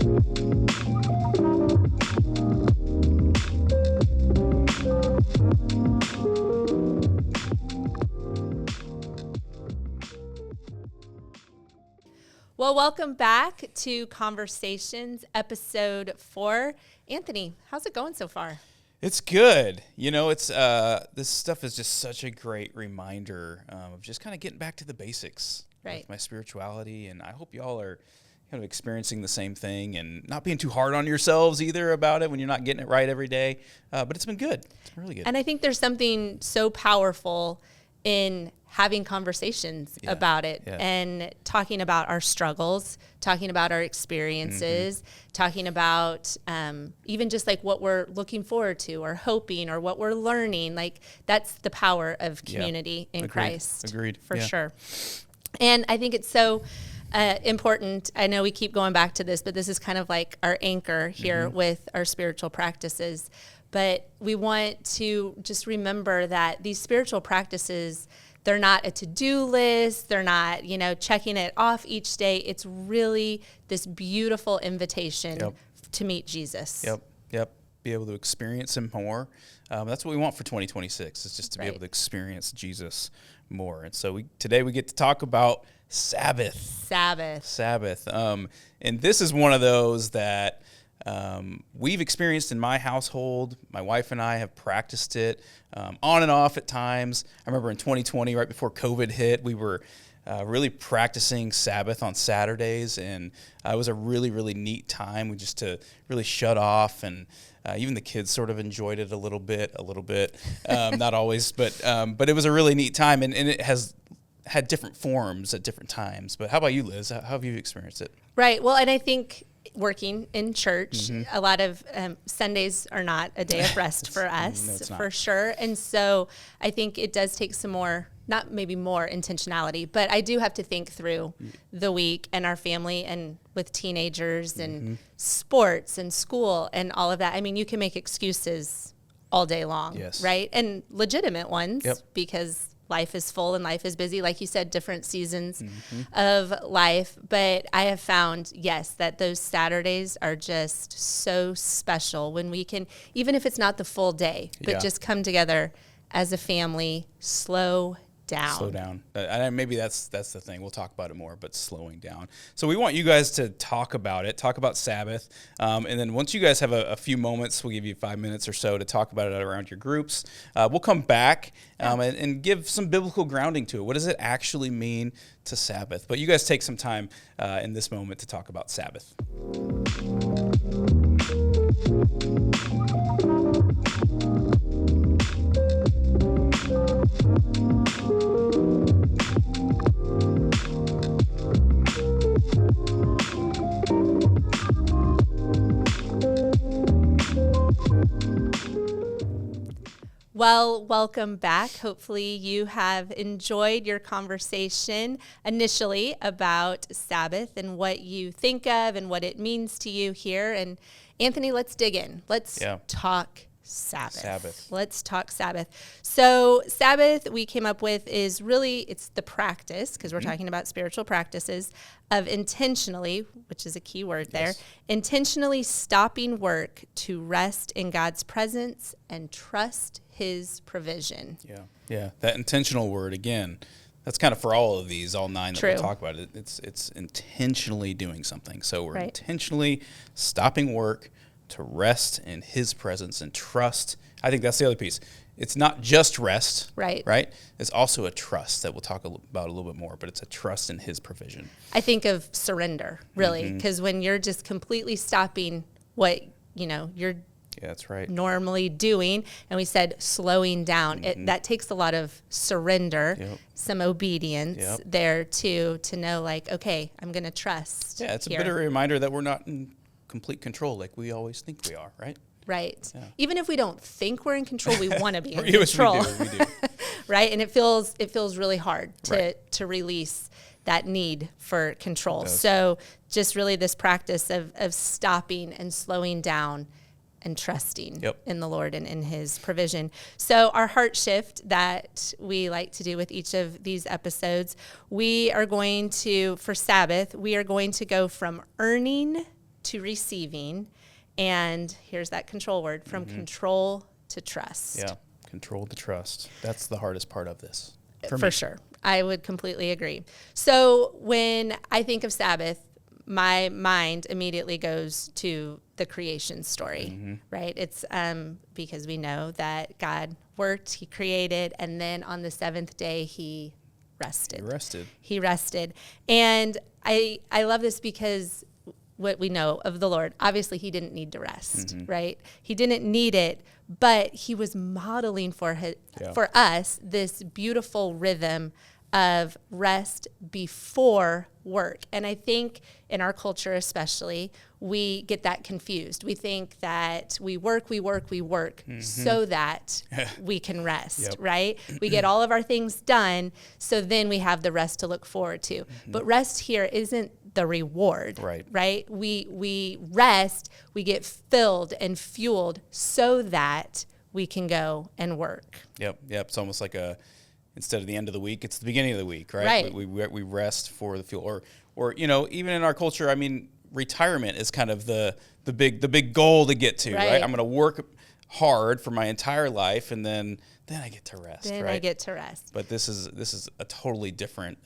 Well, welcome back to Conversations, episode 4. Anthony, how's it going so far? It's good. You know, it's this stuff is just such a great reminder of just kind of getting back to the basics with my spirituality, and I hope y'all are kind of experiencing the same thing and not being too hard on yourselves either about it when you're not getting it right every day. But it's been good. It's been really good. And I think there's something so powerful in having conversations about it and talking about our struggles, talking about our experiences, talking about even just like what we're looking forward to or hoping or what we're learning. Like that's the power of community in Christ. Agreed. For sure. And I think it's so important. I know we keep going back to this, but this is kind of like our anchor here with our spiritual practices. But we want to just remember that these spiritual practices, they're not a to-do list. They're not, checking it off each day. It's really this beautiful invitation to meet Jesus. Yep. Be able to experience him more. That's what we want for 2026, is just to be able to experience Jesus more. And so today we get to talk about Sabbath. And this is one of those that we've experienced in my household. My wife and I have practiced it on and off at times. I remember in 2020, right before COVID hit, we were really practicing Sabbath on Saturdays, and it was a really, really neat time. We just to really shut off, and even the kids sort of enjoyed it a little bit, not always, but it was a really neat time, and it has had different forms at different times. But how about you, Liz? How have you experienced it? Right. Well, and I think working in church, a lot of Sundays are not a day of rest for us, No, for sure. And so I think it does take some more, not maybe more intentionality, but I do have to think through the week and our family and with teenagers and sports and school and all of that. I mean, you can make excuses all day long, right? And legitimate ones because life is full and life is busy. Like you said, different seasons of life. But I have found, that those Saturdays are just so special when we can, even if it's not the full day, but just come together as a family, slow down. Maybe that's the thing. We'll talk about it more, but slowing down. So we want you guys to talk about Sabbath. And then once you guys have a few moments, we'll give you 5 minutes or so to talk about it around your groups. We'll come back and give some biblical grounding to it. What does it actually mean to Sabbath? But you guys take some time in this moment to talk about Sabbath. Well, welcome back. Hopefully you have enjoyed your conversation initially about Sabbath and what you think of and what it means to you here. And Anthony, let's dig in. Let's talk Sabbath. Let's talk Sabbath. So Sabbath we came up with is really, it's the practice, because we're talking about spiritual practices, of intentionally, which is a key word there, intentionally stopping work to rest in God's presence and trust his provision. Yeah. That intentional word, again, that's kind of for all of these, all 9 that we'll talk about. It's intentionally doing something. So we're intentionally stopping work to rest in his presence and trust. I think that's the other piece. It's not just rest, right? It's also a trust that we'll talk about a little bit more, but it's a trust in his provision. I think of surrender, really, because when you're just completely stopping what, you're that's right. normally doing, and we said slowing down, that takes a lot of surrender, some obedience there too, to know like, okay, I'm going to trust. Yeah, it's a bit of a reminder that we're not in complete control like we always think we are, right? Right. Yeah. Even if we don't think we're in control, we want to be in control. We do. Right? And it feels really hard to release that need for control. So just really this practice of stopping and slowing down and trusting in the Lord and in his provision. So our heart shift that we like to do with each of these episodes, we are going to, for Sabbath, we are going to go from earning to receiving. And here's that control word, from control to trust. Yeah, control to trust. That's the hardest part of this. For sure. I would completely agree. So when I think of Sabbath, my mind immediately goes to the creation story, right? It's because we know that God worked, he created, and then on the seventh day, he rested. He rested. And I love this because what we know of the Lord, obviously he didn't need to rest, right? He didn't need it, but he was modeling for us this beautiful rhythm of rest before work. And I think in our culture especially, we get that confused. We think that we work so that we can rest, right? We get all of our things done, so then we have the rest to look forward to. But rest here isn't the reward, right? We rest, we get filled and fueled so that we can go and work. Yep. It's almost like instead of the end of the week, it's the beginning of the week, right? We rest for the fuel, or even in our culture, I mean, retirement is kind of the big goal to get to, right? I'm going to work hard for my entire life, and then I get to rest. I get to rest. But this is a totally different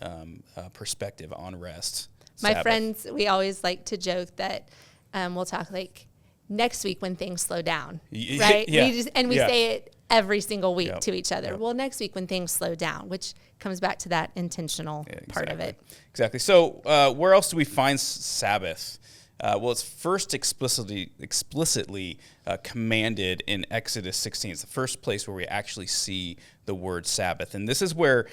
perspective on rest. My Sabbath. friends, we always like to joke that we'll talk like next week when things slow down, right? We say it every single week to each other. Well, next week when things slow down, which comes back to that intentional part of it. Exactly. So where else do we find Sabbath? Well, it's first explicitly commanded in Exodus 16. It's the first place where we actually see the word Sabbath. And this is where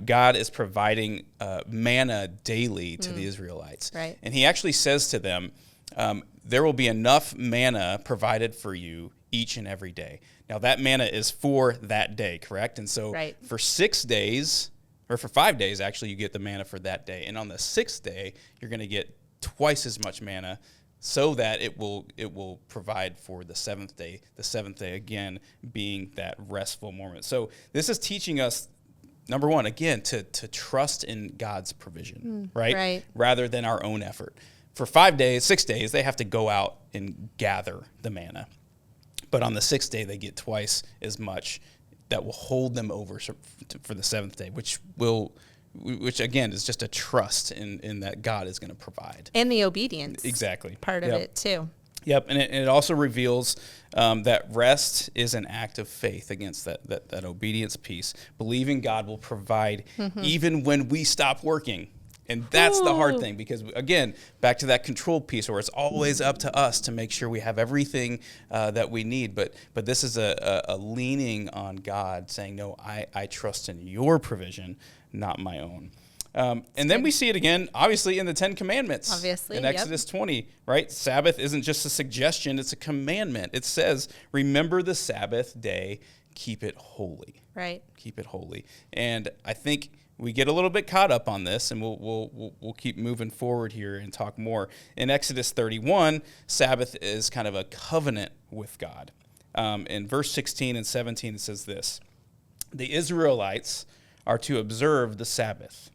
God is providing manna daily to the Israelites. Right. And he actually says to them, there will be enough manna provided for you each and every day. Now, that manna is for that day, correct? And so for 6 days, or for 5 days, actually, you get the manna for that day. And on the sixth day, you're going to get twice as much manna so that it will provide for the seventh day again being that restful moment. So this is teaching us, number one, again, to trust in God's provision, right? Rather than our own effort. For 6 days, they have to go out and gather the manna. But on the sixth day, they get twice as much that will hold them over for the seventh day, which again is just a trust in that God is going to provide. And the obedience. Exactly. Part of it too. Yep, and it also reveals that rest is an act of faith against that obedience piece, believing God will provide even when we stop working. And that's the hard thing, because, again, back to that control piece where it's always up to us to make sure we have everything that we need. But this is a leaning on God, saying, no, I trust in your provision, not my own. And then we see it again, obviously, in the Ten Commandments. Obviously, in Exodus 20, right? Sabbath isn't just a suggestion, it's a commandment. It says, remember the Sabbath day, keep it holy. Right. Keep it holy. And I think we get a little bit caught up on this, and we'll keep moving forward here and talk more. In Exodus 31, Sabbath is kind of a covenant with God. In verse 16 and 17, it says this: the Israelites are to observe the Sabbath,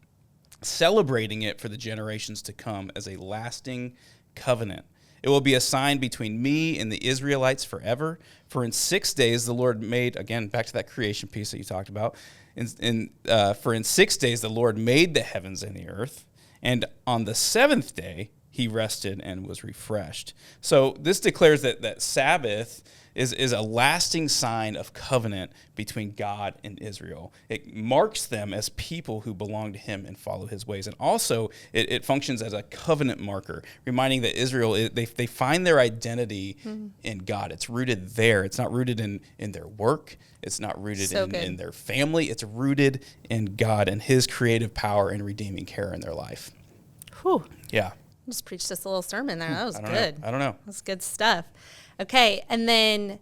celebrating it for the generations to come as a lasting covenant. It will be a sign between me and the Israelites forever. For in 6 days the Lord made, again, back to that creation piece that you talked about, for in 6 days the Lord made the heavens and the earth, and on the seventh day he rested and was refreshed. So this declares that Sabbath is a lasting sign of covenant between God and Israel. It marks them as people who belong to him and follow his ways. And also, it functions as a covenant marker, reminding that Israel, they find their identity in God. It's rooted there. It's not rooted in their work. It's not rooted in their family. It's rooted in God and his creative power and redeeming care in their life. Whew. Yeah. Just preached us a little sermon there. That was good. I don't know. That's good stuff. Okay, and then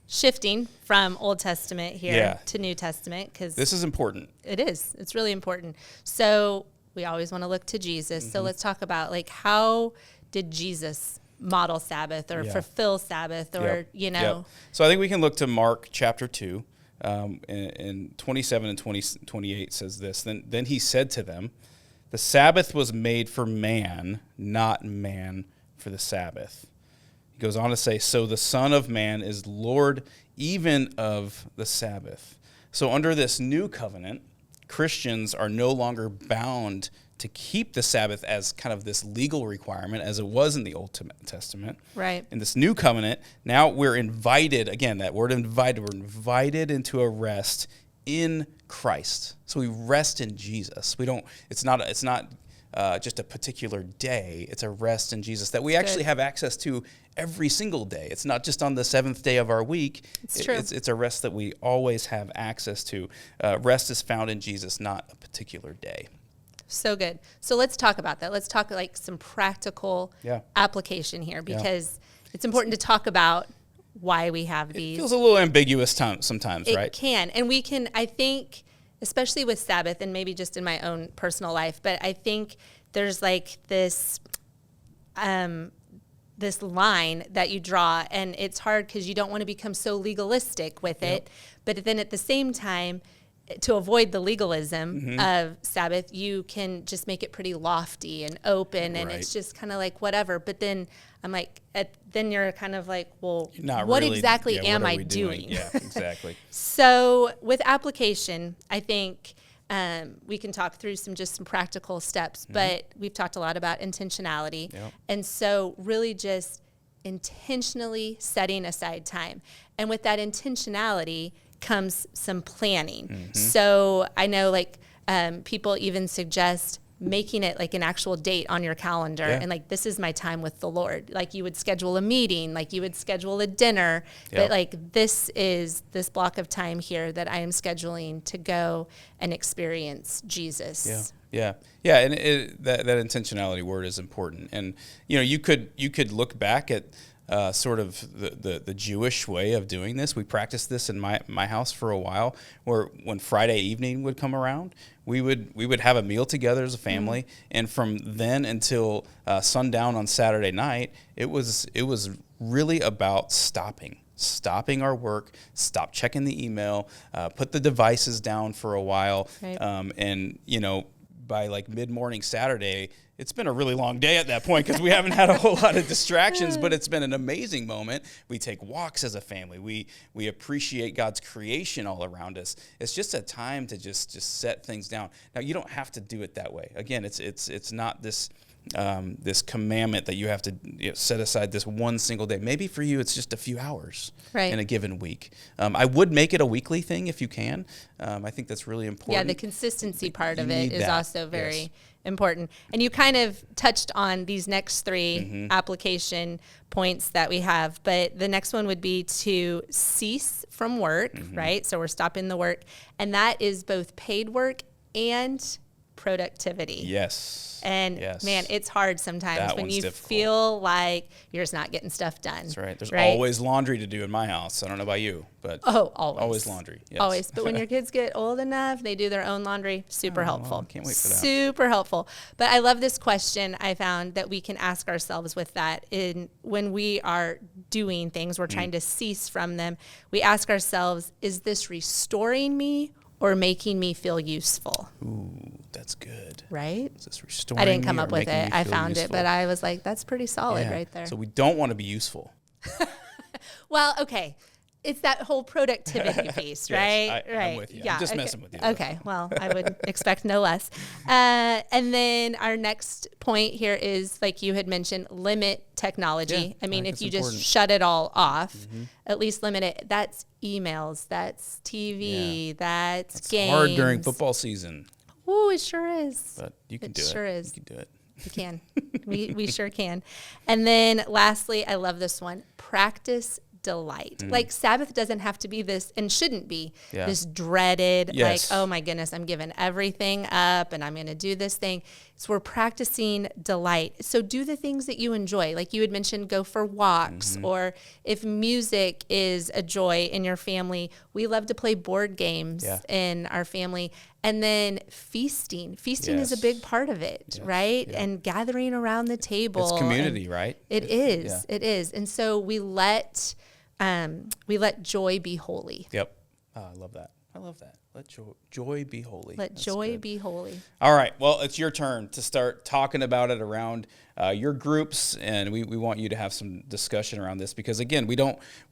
shifting from Old Testament here to New Testament, because this is important. It is. It's really important. So we always want to look to Jesus. So let's talk about, like, how did Jesus model Sabbath or fulfill Sabbath, or So I think we can look to Mark chapter 2, and 27 and 28 says this. Then he said to them, the Sabbath was made for man, not man for the Sabbath. He goes on to say, so the Son of Man is Lord even of the Sabbath. So under this new covenant, Christians are no longer bound to keep the Sabbath as kind of this legal requirement as it was in the Old Testament. Right. In this new covenant, now we're invited, again, that word invited, we're invited into a rest in Christ. So we rest in Jesus. It's not just a particular day. It's a rest in Jesus that we actually have access to every single day. It's not just on the seventh day of our week. It's true. It's a rest that we always have access to. Rest is found in Jesus, not a particular day. So good. So let's talk about that. Let's talk like some practical application here, because it's important to talk about why we have these. It feels a little ambiguous sometimes, right? It can. And we can, I think, especially with Sabbath and maybe just in my own personal life, but I think there's like this this line that you draw, and it's hard because you don't want to become so legalistic with it. But then at the same time, to avoid the legalism of Sabbath, you can just make it pretty lofty and open, and it's just kind of like whatever. But then I'm like, then you're kind of like, well, what really, exactly am I doing? Yeah, exactly. So with application, I think we can talk through some practical steps, but we've talked a lot about intentionality. And so really just intentionally setting aside time. And with that intentionality comes some planning. So I know like people even suggest making it like an actual date on your calendar and like, this is my time with the Lord. Like you would schedule a meeting, like you would schedule a dinner, but like this is this block of time here that I am scheduling to go and experience Jesus. Yeah. And that intentionality word is important. And, you could look back at sort of the Jewish way of doing this. We practiced this in my house for a while, where when Friday evening would come around, we would have a meal together as a family, and from then until sundown on Saturday night, it was really about stopping our work, stop checking the email, put the devices down for a while, and by like mid-morning Saturday, it's been a really long day at that point because we haven't had a whole lot of distractions, but it's been an amazing moment. We take walks as a family. We appreciate God's creation all around us. It's just a time to just set things down. Now, you don't have to do it that way. Again, it's not this this commandment that you have to set aside this one single day. Maybe for you, it's just a few hours in a given week. I would make it a weekly thing if you can. I think that's really important. Yeah, the consistency part of it is also very important. And you kind of touched on these next three application points that we have, but the next one would be to cease from work, right? So we're stopping the work, and that is both paid work and productivity. And man, it's hard sometimes when you feel like you're just not getting stuff done. That's right. There's always laundry to do in my house. I don't know about you, but always laundry. Yes. Always. But when your kids get old enough, they do their own laundry. Super helpful. Can't wait for that. Super helpful. But I love this question I found that we can ask ourselves with that. When we are doing things, we're trying to cease from them. We ask ourselves, is this restoring me or making me feel useful? Ooh, that's good. Right? Is this restoring I didn't come up me or with making it. me I feel found useful? it, but I was like, that's pretty solid right there. So we don't want to be useful. Well, okay. It's that whole productivity piece, right? I'm with you. I'm just messing with you. Okay, well, I would expect no less. And then our next point here is, like you had mentioned, limit technology. I mean, if you just shut it all off, at least limit it. That's emails, that's TV, that's games. It's hard during football season. Ooh, it sure is. But you can do it. It sure is. You can do it. We can. we sure can. And then lastly, I love this one, practice delight. Like Sabbath doesn't have to be this, and shouldn't be this dreaded, like, oh my goodness, I'm giving everything up and I'm going to do this thing. So we're practicing delight. So do the things that you enjoy. Like you had mentioned, go for walks, or if music is a joy in your family, we love to play board games in our family. And then feasting. Feasting is a big part of it, right? And gathering around the table. It's community, right? It is. It is. And so we let joy be holy. Yep. I love that. I love that. Let joy be holy. Let That's joy good. be holy. All right. Well, it's your turn to start talking about it around your groups, and we want you to have some discussion around this because, again,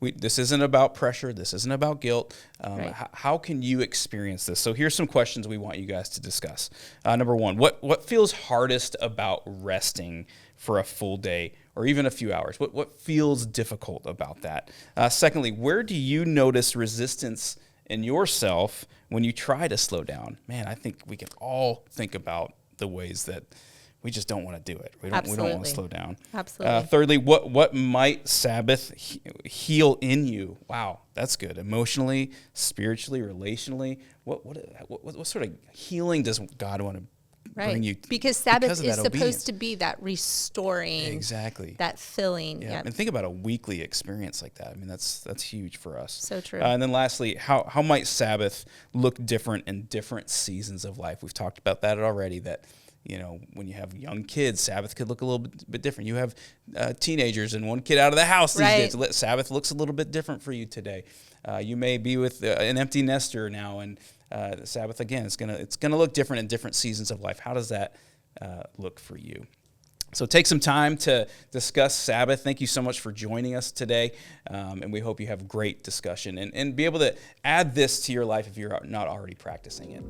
this isn't about pressure. This isn't about guilt. Right. How can you experience this? So here's some questions we want you guys to discuss. Number one, what feels hardest about resting for a full day or even a few hours? What feels difficult about that? Secondly, where do you notice resistance in yourself when you try to slow down? Man, I think we can all think about the ways that we just don't want to do it. We don't want to slow down. Absolutely. Thirdly, what might Sabbath heal in you? Wow, that's good. Emotionally, spiritually, relationally. What sort of healing does God want to bring you? Because Sabbath is supposed obedience? to be that restoring, Exactly. that filling. Yeah. Yep. And think about a weekly experience like that. I mean, that's huge for us. So true. And then lastly, how might Sabbath look different in different seasons of life? We've talked about that already, that, when you have young kids, Sabbath could look a little bit different. You have teenagers and one kid out of the house these days. Sabbath looks a little bit different for you today. You may be with an empty nester now, and Sabbath, again, it's gonna look different in different seasons of life. How does that look for you? So take some time to discuss Sabbath. Thank you so much for joining us today, and we hope you have great discussion and be able to add this to your life if you're not already practicing it.